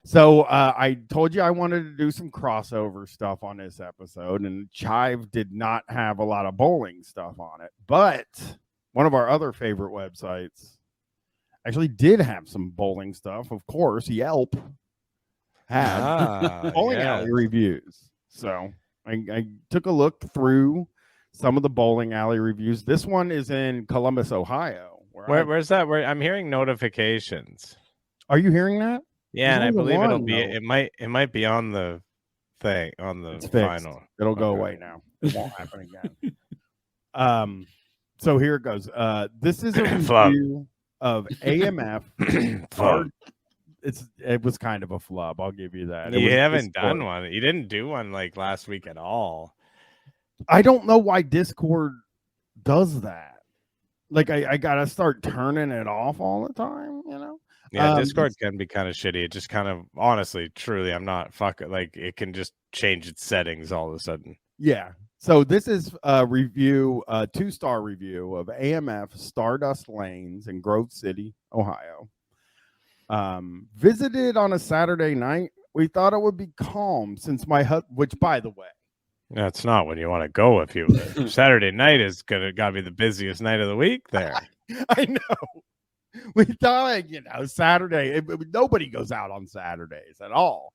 So I told you I wanted to do some crossover stuff on this episode, and Chive did not have a lot of bowling stuff on it. But one of our other favorite websites actually did have some bowling stuff. Of course, Yelp had bowling alley reviews. So I took a look through some of the bowling alley reviews. This one is in Columbus, Ohio. Where's that? Where I'm hearing notifications. Are you hearing that? Yeah, and I believe it'll be. It might be on the thing on the final. It'll go away now. It won't happen again. So here it goes. This is a review of AMF. It was kind of a flub. I'll give you that. You haven't done one. You didn't do one like last week at all. I don't know why Discord does that. Like I gotta start turning it off all the time, you know? Yeah, Discord can be kind of shitty. It just kind of, honestly, truly, I'm not fucking, like, it can just change its settings all of a sudden. Yeah. So this is a review, a 2-star review of AMF Stardust Lanes in Grove City, Ohio. Visited on a Saturday night. We thought it would be calm since my which, by the way, that's not when you want to go. If you Saturday night is gotta be the busiest night of the week there. I know. We thought, Saturday, nobody goes out on Saturdays at all.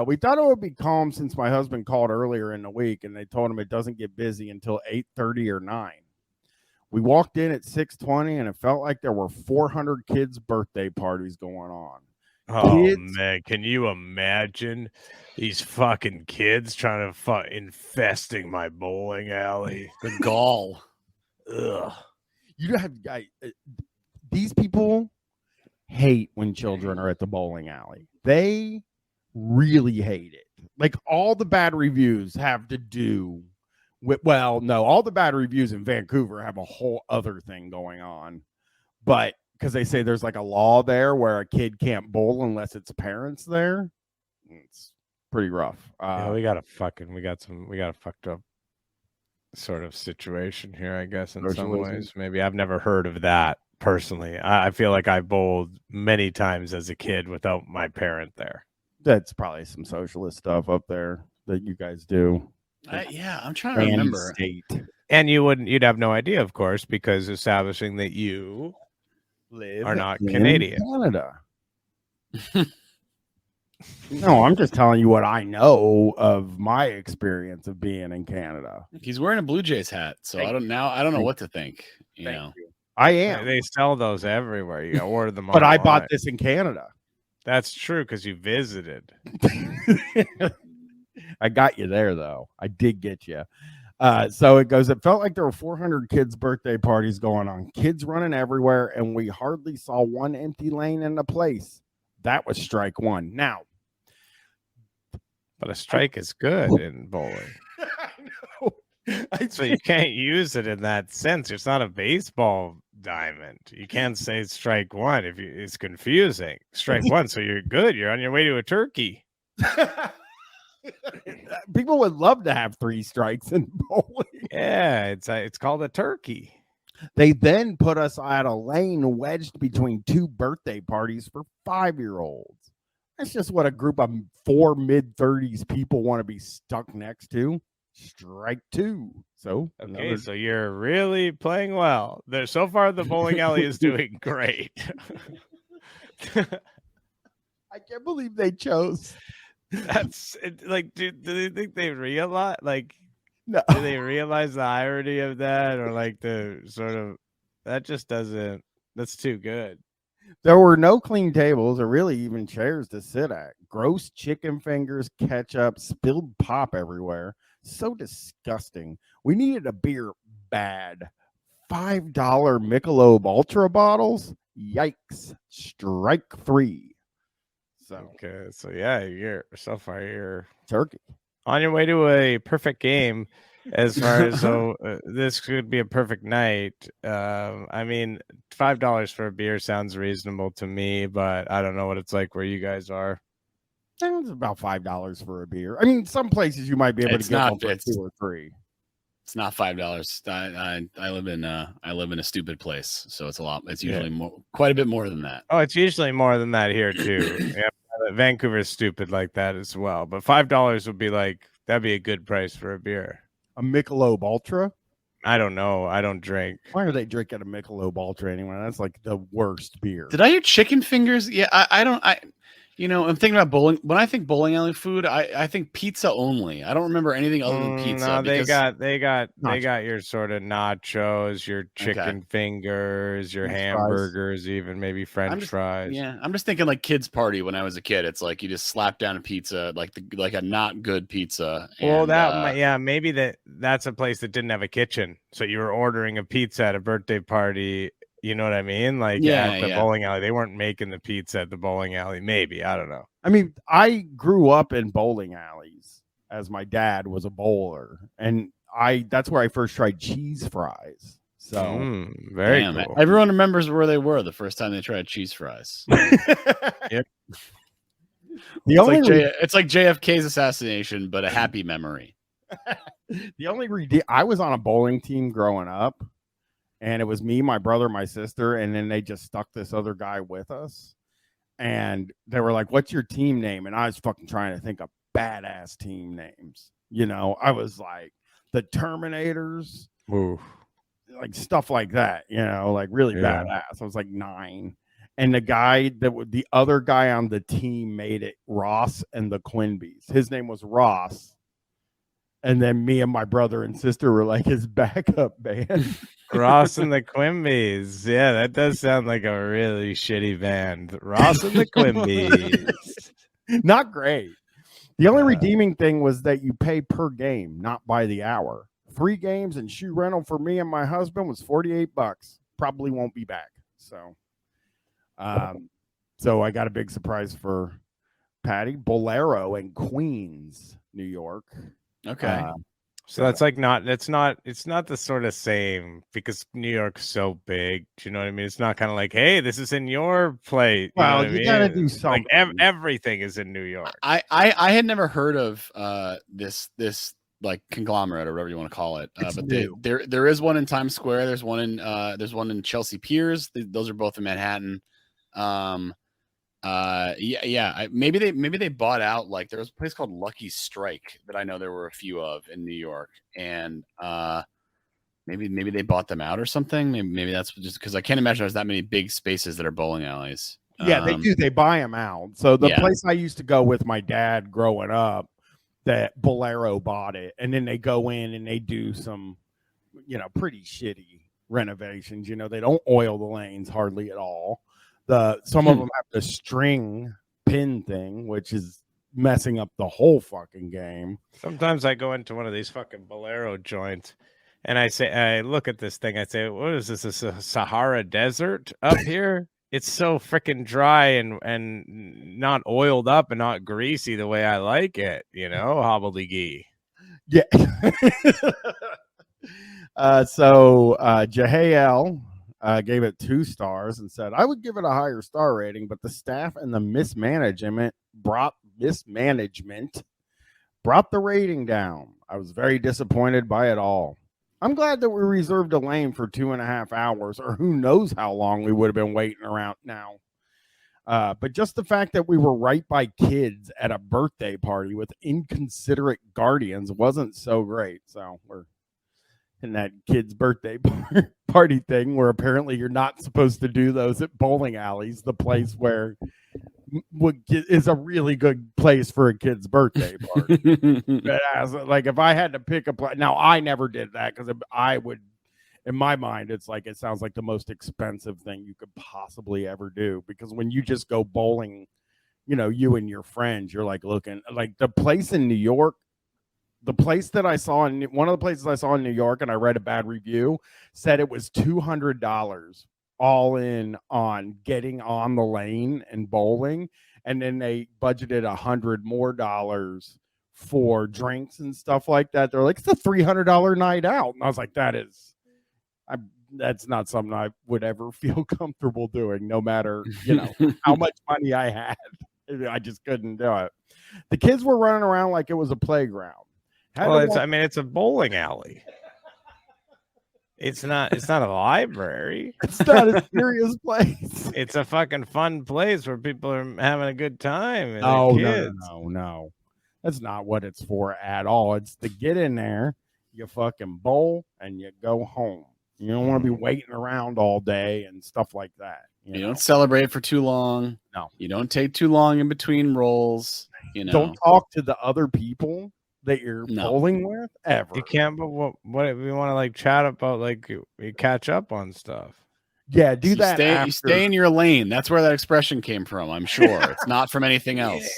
We thought it would be calm since my husband called earlier in the week and they told him it doesn't get busy until 8:30 or 9. We walked in at 6:20 and it felt like there were 400 kids' birthday parties going on. Oh, man, can you imagine these fucking kids trying to infesting my bowling alley? The gall. Ugh. You have these people hate when children are at the bowling alley. They really hate it. Like all the bad reviews have to do with, all the bad reviews in Vancouver have a whole other thing going on. But because they say there's like a law there where a kid can't bowl unless its parents there. It's pretty rough. Yeah, we got a fucked up sort of situation here, I guess, in some ways. Maybe I've never heard of that. Personally, I feel like I bowled many times as a kid without my parent there. That's probably some socialist stuff up there that you guys do. Yeah, I'm trying to remember. And you'd have no idea, of course, because establishing that you are not Canadian. Canada. No, I'm just telling you what I know of my experience of being in Canada. He's wearing a Blue Jays hat, so I don't know what to think. You know. I am. They sell those everywhere. You order them. But I bought this in Canada. That's true because you visited. I got you there, though. I did get you. So it goes. It felt like there were 400 kids' birthday parties going on. Kids running everywhere, and we hardly saw one empty lane in the place. That was strike one. Now, but a strike is good in bowling. I know. So you can't use it in that sense. It's not a baseball diamond. You can't say strike one if it's confusing. Strike one, so you're good. You're on your way to a turkey. People would love to have 3 strikes in bowling. Yeah, it's called a turkey. They then put us at a lane wedged between 2 birthday parties for 5-year-olds. That's just what a group of 4 mid-30s people want to be stuck next to. Strike 2. So okay, so you're really playing well. So far, the bowling alley is doing great. I can't believe they chose. That's like, do they think they realize? Like, no. Do they realize the irony of that, or like the sort of that just doesn't? That's too good. There were no clean tables or really even chairs to sit at. Gross chicken fingers, ketchup, spilled pop everywhere. So disgusting. We needed a beer bad. $5 Michelob Ultra bottles? Yikes. Strike 3. So okay, so yeah, you're turkey on your way to a perfect game. As far as this could be a perfect night. I mean, $5 for a beer sounds reasonable to me, but I don't know what it's like where you guys are. It's about $5 for a beer. I mean, some places you might be able to get one for 2 or 3. It's not $5. I live in a stupid place, so it's a lot. It's usually quite a bit more than that. Oh, it's usually more than that here too. Yeah, Vancouver's stupid like that as well. But $5 would be like that'd be a good price for a beer. A Michelob Ultra. I don't know. I don't drink. Why are they drinking a Michelob Ultra anyway? That's like the worst beer. Did I hear chicken fingers? Yeah, I don't. I'm thinking about bowling. When I think bowling alley food, I think pizza only. I don't remember anything other than pizza. No, they got Nachos. your sort of nachos, your chicken fingers, your French hamburgers, even maybe French fries. Yeah, I'm just thinking like kids' party when I was a kid. It's like you just slap down a pizza, like a not good pizza. Well, maybe that's a place that didn't have a kitchen, so you were ordering a pizza at a birthday party. You know what I mean? Like at the bowling alley, they weren't making the pizza at the bowling alley. Maybe, I don't know. I mean, I grew up in bowling alleys as my dad was a bowler, and that's where I first tried cheese fries. So very cool. Everyone remembers where they were the first time they tried cheese fries. Yep. It's like JFK's assassination, but a happy memory. I was on a bowling team growing up. And it was me, my brother, my sister, and then they just stuck this other guy with us. And they were like, "What's your team name?" And I was fucking trying to think of badass team names. I was like the Terminators, like stuff like that. Like really badass. I was like 9, and the other guy on the team made it Ross and the Quinbys. His name was Ross. And then me and my brother and sister were like his backup band. Ross and the Quimbies. Yeah, that does sound like a really shitty band. Ross and the Quimbies. Not great. The only redeeming thing was that you pay per game, not by the hour. 3 games and shoe rental for me and my husband was $48. Probably won't be back. So I got a big surprise for Patty. Bolero in Queens, New York. Okay. So that's like it's not the sort of same because New York's so big. Do you know what I mean? It's not kind of like, hey, this is in your plate. Well, you gotta do something. Like everything is in New York. I had never heard of this like conglomerate or whatever you want to call it. But there is one in Times Square. There's one in Chelsea Piers. Those are both in Manhattan. Maybe they bought out, like there was a place called Lucky Strike that I know there were a few of in New York, and maybe they bought them out or something. Maybe that's just because I can't imagine there's that many big spaces that are bowling alleys. Yeah, they do. They buy them out. So the place I used to go with my dad growing up, that Bolero bought it, and then they go in and they do some, pretty shitty renovations. They don't oil the lanes hardly at all. Some of them have the string pin thing, which is messing up the whole fucking game. Sometimes I go into one of these fucking Bolero joints and I look at this thing. I say, what is this? Is a Sahara Desert up here? It's so freaking dry and not oiled up and not greasy the way I like it, hobbledeee. Yeah. So Jahael gave it 2 stars and said, I would give it a higher star rating, but the staff and the mismanagement brought the rating down. I was very disappointed by it all. I'm glad that we reserved a lane for 2.5 hours, or who knows how long we would have been waiting around now. But just the fact that we were right by kids at a birthday party with inconsiderate guardians wasn't so great. So we're in that kid's birthday party thing where apparently you're not supposed to do those at bowling alleys, the place where is a really good place for a kid's birthday party. Like if I had to pick a place, now I never did that because I would, in my mind, it's like it sounds like the most expensive thing you could possibly ever do, because when you just go bowling, you and your friends, you're like looking like the place in New York. The place that I saw in one of the places I saw in New York, and I read a bad review, said it was $200 all in on getting on the lane and bowling, and then they budgeted $100 more for drinks and stuff like that. They're like, it's a $300 night out, and I was like, that's not something I would ever feel comfortable doing, no matter how much money I had. I just couldn't do it. The kids were running around like it was a playground. Well, it's a bowling alley. It's not a library. It's not a serious place. It's a fucking fun place where people are having a good time. And No, they're kids. no. That's not what it's for at all. It's to get in there, you fucking bowl, and you go home. You don't want to be waiting around all day and stuff like that. You don't celebrate for too long. No. You don't take too long in between rolls. You know. Don't talk to the other people that you're bowling with ever. You can't, but what if we want to like chat about, like we catch up on stuff? Yeah, do that. You stay in your lane. That's where that expression came from. I'm sure it's not from anything else.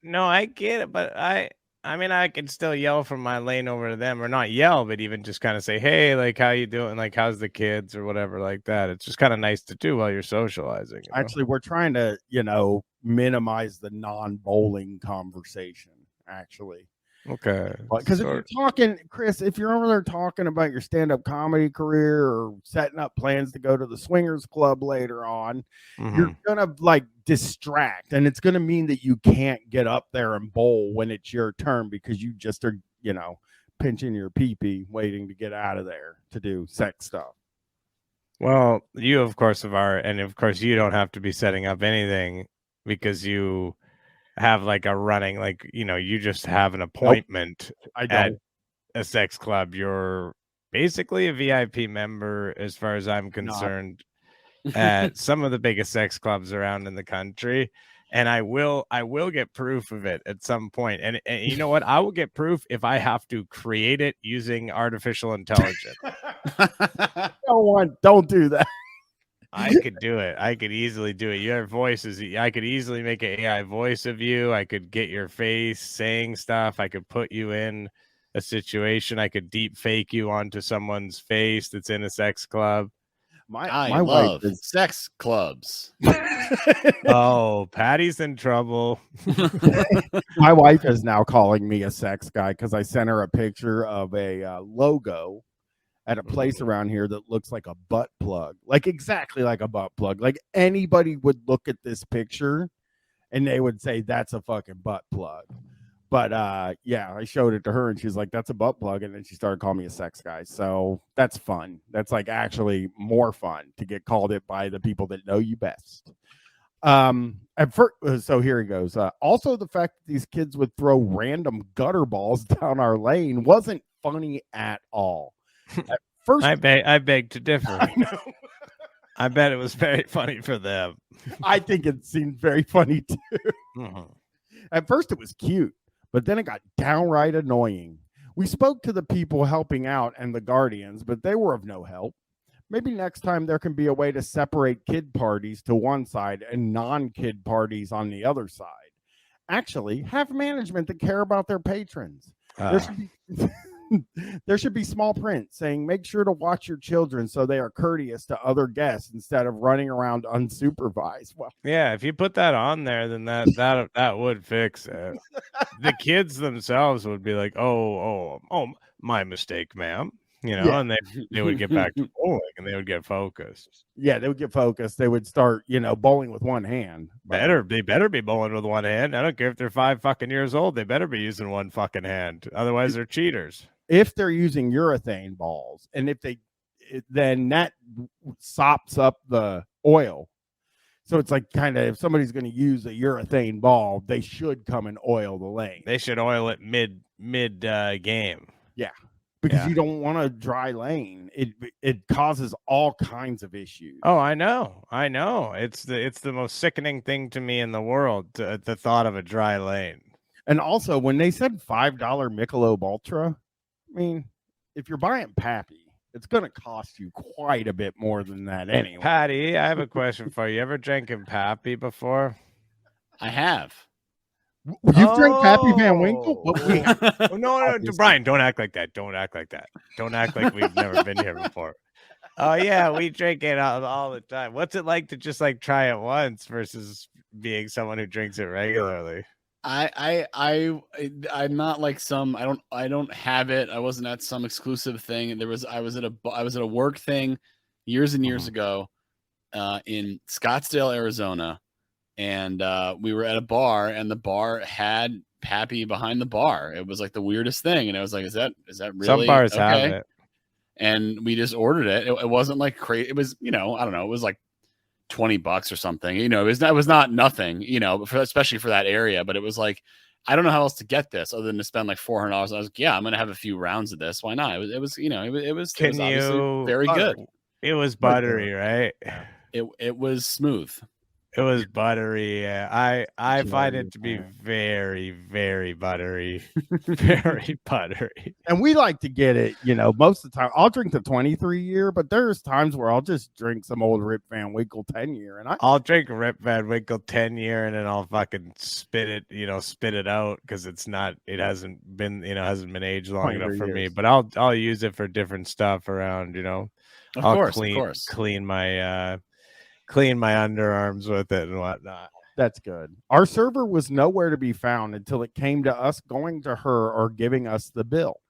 No, I get it, but I mean, I can still yell from my lane over to them, or not yell, but even just kind of say, "Hey, like, how you doing? Like, how's the kids, or whatever, like that." It's just kind of nice to do while you're socializing. You know? Actually, we're trying to, minimize the non-bowling conversation. Actually. Okay. Because if you're talking, Chris, if you're over there talking about your stand-up comedy career or setting up plans to go to the swingers club later on, you're gonna like distract, and it's gonna mean that you can't get up there and bowl when it's your turn because you just are, pinching your pee-pee waiting to get out of there to do sex stuff. Well, you of course and of course you don't have to be setting up anything because you have like a running, like, you just have an appointment at a sex club. You're basically a VIP member as far as I'm concerned at some of the biggest sex clubs around in the country. And I will get proof of it at some point. And you know what? I will get proof if I have to create it using artificial intelligence. Don't do that. I could do it. I could easily do it. Your voice I could easily make an AI voice of you. I could get your face saying stuff. I could put you in a situation. I could deep fake you onto someone's face that's in a sex club. I love sex clubs. Oh, Patty's in trouble. My wife is now calling me a sex guy because I sent her a picture of a logo at a place around here that looks like a butt plug, like exactly like a butt plug. Like anybody would look at this picture and they would say that's a fucking butt plug. But yeah, I showed it to her and she's like, that's a butt plug. And then she started calling me a sex guy. So that's fun. That's like actually more fun to get called it by the people that know you best. At first, so here he goes. Also, the fact that these kids would throw random gutter balls down our lane wasn't funny at all. At first, I beg to differ. I know. I bet it was very funny for them. I think it seemed very funny too. At first, it was cute, but then it got downright annoying. We spoke to the people helping out and the guardians, but they were of no help. Maybe next time there can be a way to separate kid parties to one side and non-kid parties on the other side. Actually, have management that care about their patrons. There should be small print saying, make sure to watch your children so they are courteous to other guests instead of running around unsupervised. Well, yeah, if you put that on there, then that would fix it. The kids themselves would be like, oh, my mistake, ma'am. And they would get back to bowling and they would get focused. Yeah, they would get focused. They would start, bowling with one hand. They better be bowling with one hand. I don't care if they're 5 fucking years old. They better be using one fucking hand. Otherwise, they're cheaters. If they're using urethane balls, and then that sops up the oil. So it's like kind of if somebody's going to use a urethane ball, they should come and oil the lane. They should oil it mid game. Yeah. Because you don't want a dry lane. It causes all kinds of issues. Oh, I know. It's the most sickening thing to me in the world, the thought of a dry lane. And also, when they said $5 Michelob Ultra, I mean, if you're buying Pappy, it's going to cost you quite a bit more than that anyway. Patty, I have a question for you. You ever drinking Pappy before? I have. You've drank Pappy Van Winkle? No, Bryan, don't act like that. Don't act like that. Don't act like we've never been here before. Oh yeah, we drink it all the time. What's it like to just like try it once versus being someone who drinks it regularly? I'm not like some. I don't have it. I wasn't at some exclusive thing. I was at a work thing years and years ago in Scottsdale, Arizona, and we were at a bar, and the bar had Pappy behind the bar. It was like the weirdest thing, and I was like, "Is that really?" Some bars have it. and we just ordered it. It wasn't like crazy. It was, I don't know. It was like $20 or something. It was not nothing. Especially for that area. But it was like, I don't know how else to get this other than to spend like $400. I was like, yeah, I'm gonna have a few rounds of this. Why not? It was obviously very good. It was buttery, right? It was smooth. It was buttery. Yeah. I find it to be very, very buttery. Very buttery. And we like to get it, most of the time. I'll drink the 23 year, but there's times where I'll just drink some old Rip Van Winkle 10 year. And I'll drink Rip Van Winkle 10 year and then I'll fucking spit it out because it hasn't been aged long enough for me. But I'll use it for different stuff around, Of course. Clean my underarms with it and whatnot. That's good. Our server was nowhere to be found until it came to us going to her or giving us the bill.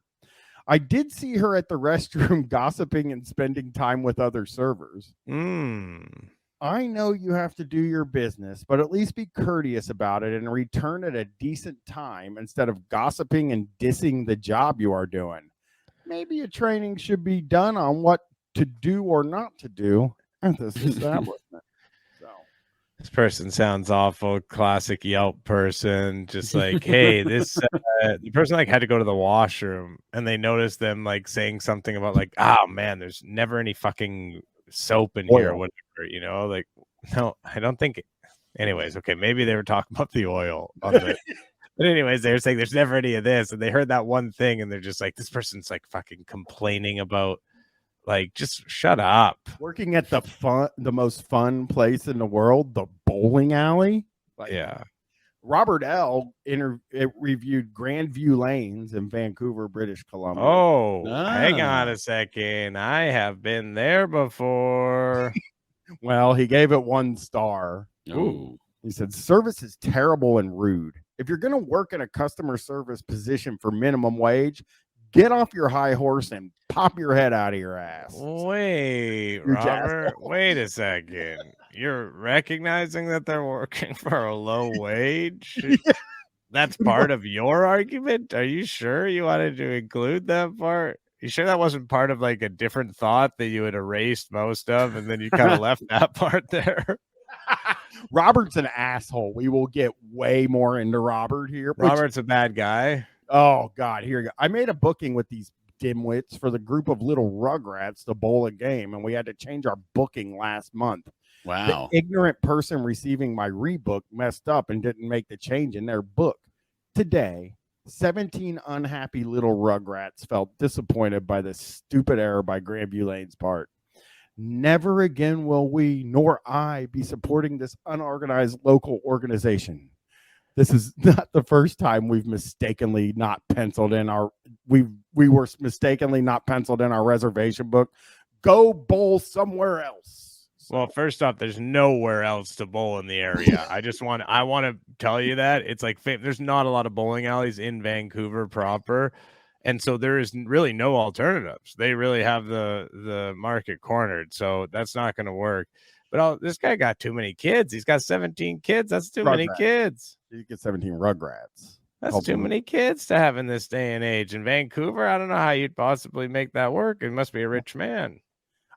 I did see her at the restroom gossiping and spending time with other servers. I know you have to do your business, but at least be courteous about it and return at a decent time instead of gossiping and dissing the job you are doing. Maybe a training should be done on what to do or not to do at this establishment. This person sounds awful. Classic Yelp person. Just like, hey, this the person like had to go to the washroom and they noticed them like saying something about like, oh man, there's never any fucking soap in here or whatever, like, no, I don't think anyways, okay, maybe they were talking about the oil on the but anyways, they were saying there's never any of this, and they heard that one thing and they're just like, this person's like fucking complaining about, like, just shut up. Working at the most fun place in the world, the bowling alley. Like, yeah. Robert L. reviewed Grandview Lanes in Vancouver, British Columbia. Hang on a second. I have been there before. Well, he gave it 1 star. Ooh. He said, service is terrible and rude. If you're going to work in a customer service position for minimum wage, get off your high horse and pop your head out of your ass. Wait, Robert, wait a second. You're recognizing that they're working for a low wage? That's part of your argument? Are you sure you wanted to include that part? You sure that wasn't part of like a different thought that you had erased most of and then you kind of left that part there? Robert's an asshole. We will get way more into Robert here. Robert's a bad guy. Oh, God. Here you go. I made a booking with these dimwits for the group of little rugrats to bowl a game, and we had to change our booking last month. Wow. The ignorant person receiving my rebook messed up and didn't make the change in their book. Today, 17 unhappy little rugrats felt disappointed by the stupid error by Grandview Lane's part. Never again will we, nor I, be supporting this unorganized local organization. This is not the first time we've mistakenly not penciled in our we were mistakenly not penciled in our reservation book. Go bowl somewhere else. Well, first off, there's nowhere else to bowl in the area. I want to tell you that it's like there's not a lot of bowling alleys in Vancouver proper. And so there is really no alternatives. They really have the market cornered. So that's not going to work. But this guy got too many kids. He's got 17 kids. That's too many kids. You get 17 rugrats. That's too many kids to have in this day and age. In Vancouver, I don't know how you'd possibly make that work. It must be a rich man.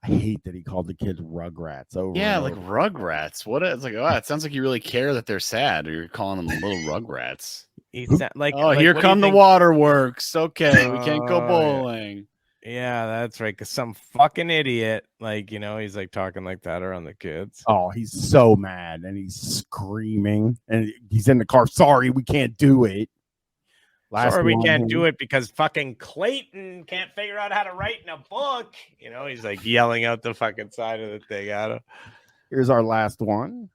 I hate that he called the kids rugrats over. Yeah, like rugrats. It's like, it sounds like you really care that they're sad, or you're calling them little rugrats. Here come the waterworks. Okay, we can't go bowling. Yeah, that's right. Because some fucking idiot, he's like talking like that around the kids. Oh, he's so mad and he's screaming and he's in the car. Sorry, we can't do it. We can't do it because fucking Clayton can't figure out how to write in a book. He's like yelling out the fucking side of the thing at him. Here's our last one.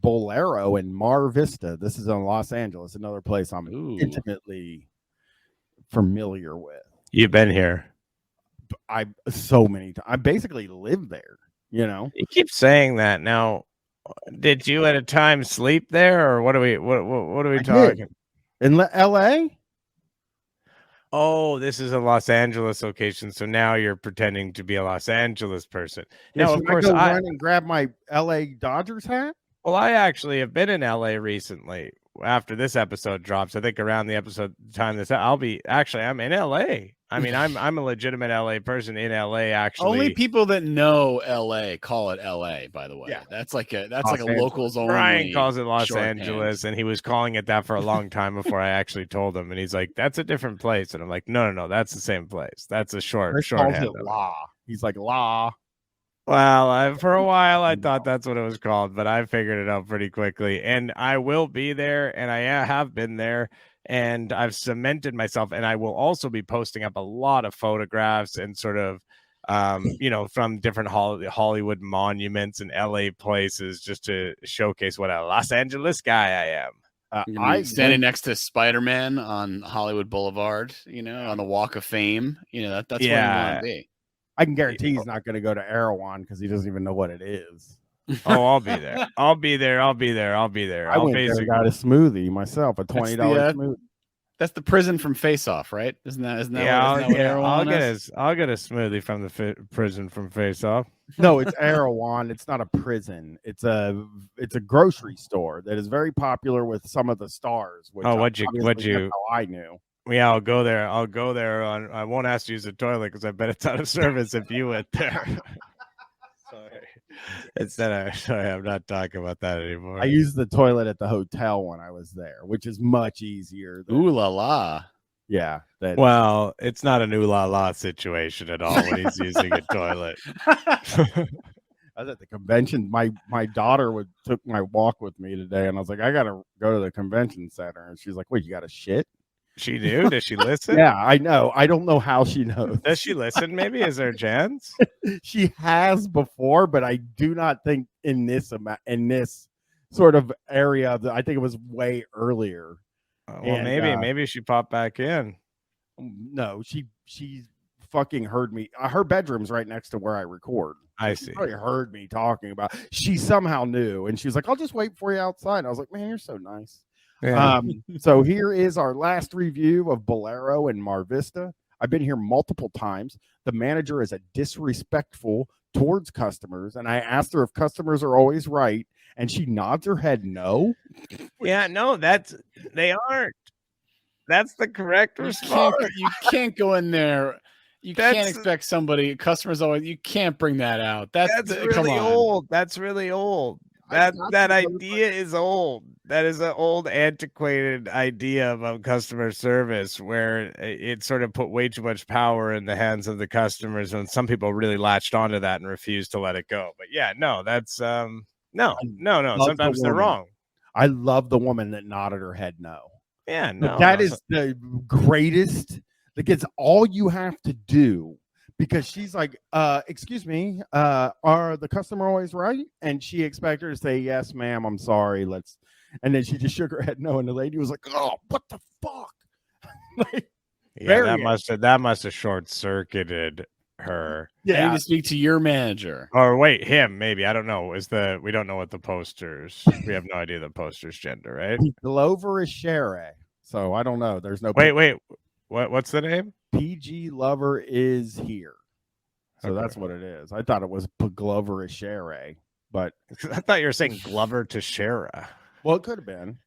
Bolero in Mar Vista. This is in Los Angeles, another place I'm intimately familiar with. You've been here. So many times. I basically live there, You keep saying that. Now, did you at a time sleep there, or what are we talking? In LA? Oh, this is a Los Angeles location, so now you're pretending to be a Los Angeles person. Now, of course, I run and grab my LA Dodgers hat. Well, I actually have been in LA recently. After this episode drops, I think around the episode time I'm in LA. I mean, I'm a legitimate LA person in LA. Actually, Only people that know LA call it LA. By the way, Yeah. that's like a Los Angeles. locals only. Brian calls it Los shorthand. Angeles, and he was calling it that for a long time before I actually told him. And he's like, "That's a different place," and I'm like, "No, that's the same place. That's a Chris calls shorthand it of it." La. He's like La. Well, for a while I thought that's what it was called, but I figured it out pretty quickly. And I will be there, and I have been there, and I've cemented myself. And I will also be posting up a lot of photographs and sort of, from different Hollywood monuments and LA places, just to showcase what a Los Angeles guy I am. I standing next to Spider-Man on Hollywood Boulevard, on the Walk of Fame. That's where you want to be. I can guarantee he's not going to go to Erewhon because he doesn't even know what it is. Oh, I'll be there. I'll be there. I went there and got a smoothie myself, a $20 smoothie. That's the prison from Face Off, right? Isn't that I'll get a smoothie from the prison from Face Off. No, it's Erewhon. It's not a prison. It's a grocery store that is very popular with some of the stars. Which what'd you? How I knew. Yeah, I'll go there. I won't ask to use the toilet because I bet it's out of service if you went there. Sorry. I'm not talking about that anymore. I used the toilet at the hotel when I was there, which is much easier. Ooh la la. Yeah. Well, it's not an ooh la la situation at all when he's using a toilet. I was at the convention. My daughter took my walk with me today, and I was like, I gotta go to the convention center, and she's like, "Wait, you got to shit?" She knew? Does she listen? Yeah, I know. I don't know how she knows. Does she listen? Maybe is there a chance? She has before, but I do not think in this sort of area. I think it was way earlier. Well, maybe she popped back in. No, she fucking heard me. Her bedroom's right next to where I record. I see. She probably heard me talking about. She somehow knew, and she's like, "I'll just wait for you outside." I was like, "Man, you're so nice." Yeah. So here is our last review of Bolero and Mar Vista. I've been here multiple times. The manager is disrespectful towards customers, and I asked her if customers are always right, and she nods her head no. Yeah, no, they aren't. That's the correct response. You can't go in there. You can't expect customers always. You can't bring that out. That's really old. That's really old. That idea is old. That is an old, antiquated idea about customer service where it sort of put way too much power in the hands of the customers, and some people really latched onto that and refused to let it go. But yeah, no, that's no. Sometimes they're wrong. I love the woman that nodded her head no. Yeah, no. That is the greatest. Like, it's all you have to do. Because she's like, excuse me, are the customer always right? And she expected her to say, yes, ma'am, I'm sorry. And then she just shook her head no. And the lady was like, oh, what the fuck? That must have short-circuited her. Yeah, I need to speak to your manager. Or wait, him, maybe. I don't know. We don't know what the posters. We have no idea the poster's gender, right? Glover is Sherry. So I don't know. There's no wait. What's the name? PG Lover is here. So that's what it is. I thought it was Glover is Sherry, but I thought you were saying Glover to Shara. Well, it could have been.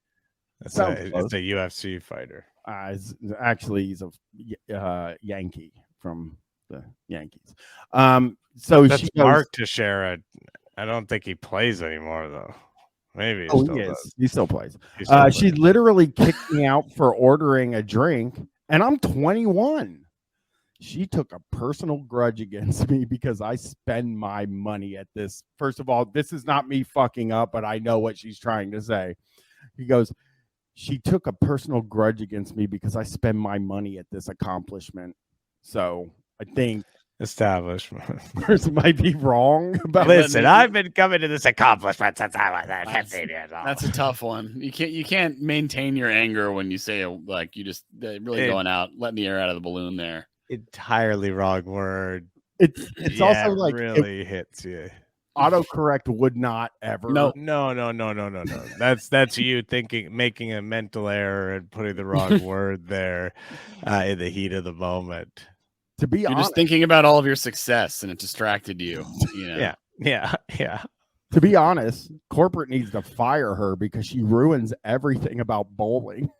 It's a UFC fighter. Actually, he's a Yankee from the Yankees. So that's Mark Teixeira. I don't think he plays anymore, though. Maybe he still does. He still plays. She literally kicked me out for ordering a drink, and I'm 21. She took a personal grudge against me because I spend my money at this. First of all, this is not me fucking up, but I know what she's trying to say. He goes, she took a personal grudge against me because I spend my money at this accomplishment. So I think establishment person might be wrong about. Listen, I've been coming to this accomplishment since I was 15 years old. That's a tough one. You can't maintain your anger when you say like you just really going out, letting the air out of the balloon there. Entirely wrong word. It's also like really hits you. Autocorrect would not ever. No. That's you making a mental error and putting the wrong word there in the heat of the moment. To be honest, just thinking about all of your success and it distracted you. Yeah. To be honest, corporate needs to fire her because she ruins everything about bowling.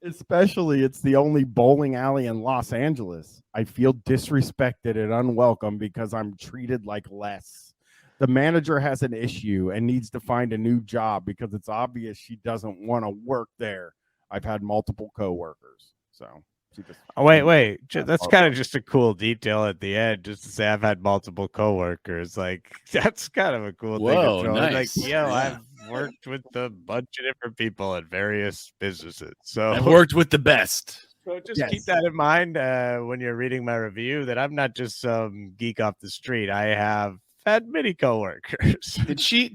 Especially, it's the only bowling alley in Los Angeles. I feel disrespected and unwelcome because I'm treated like less. The manager has an issue and needs to find a new job because it's obvious she doesn't want to work there. I've had multiple coworkers, so she just. Oh, wait. That's kind of just a cool detail at the end, just to say I've had multiple coworkers. Like that's kind of a cool thing. Whoa, To throw. nice. Like, Yeah. I've worked with a bunch of different people at various businesses. So I've worked with the best. So just keep that in mind when you're reading my review, that I'm not just some geek off the street. I have had many coworkers. Did she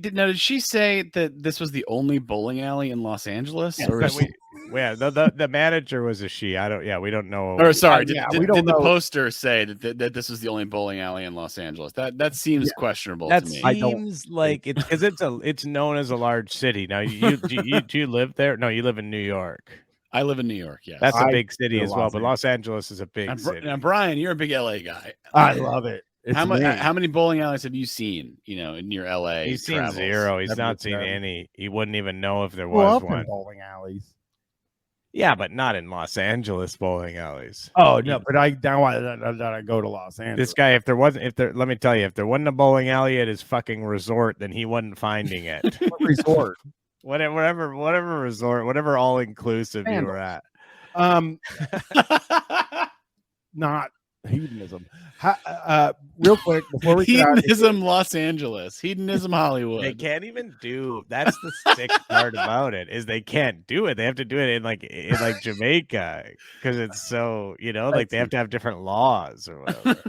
say that this was the only bowling alley in Los Angeles? Yes, or the manager was a she. We don't know. Or sorry, did the poster say that this was the only bowling alley in Los Angeles? That seems questionable that to me. Seems like it's because it's known as a large city. Now do you live there? No, you live in New York. I live in New York. Yes, that's a big city as well. But Los Angeles is a big city. Now, Bryan, you're a big LA guy. I love it. How many bowling alleys have you seen? In your LA, he's seen zero. He's not seen any. He wouldn't even know if there was one. Bowling alleys. Yeah, but not in Los Angeles bowling alleys. Oh no, but I go to Los Angeles. This guy, let me tell you, if there wasn't a bowling alley at his fucking resort, then he wasn't finding it. What resort? Whatever resort, whatever all inclusive you were at. Not hedonism. Real quick before we hedonism Los Angeles, hedonism Hollywood. They can't even do. That's the sick part about it, is they can't do it. They have to do it in like Jamaica because it's so they have to have different laws or whatever.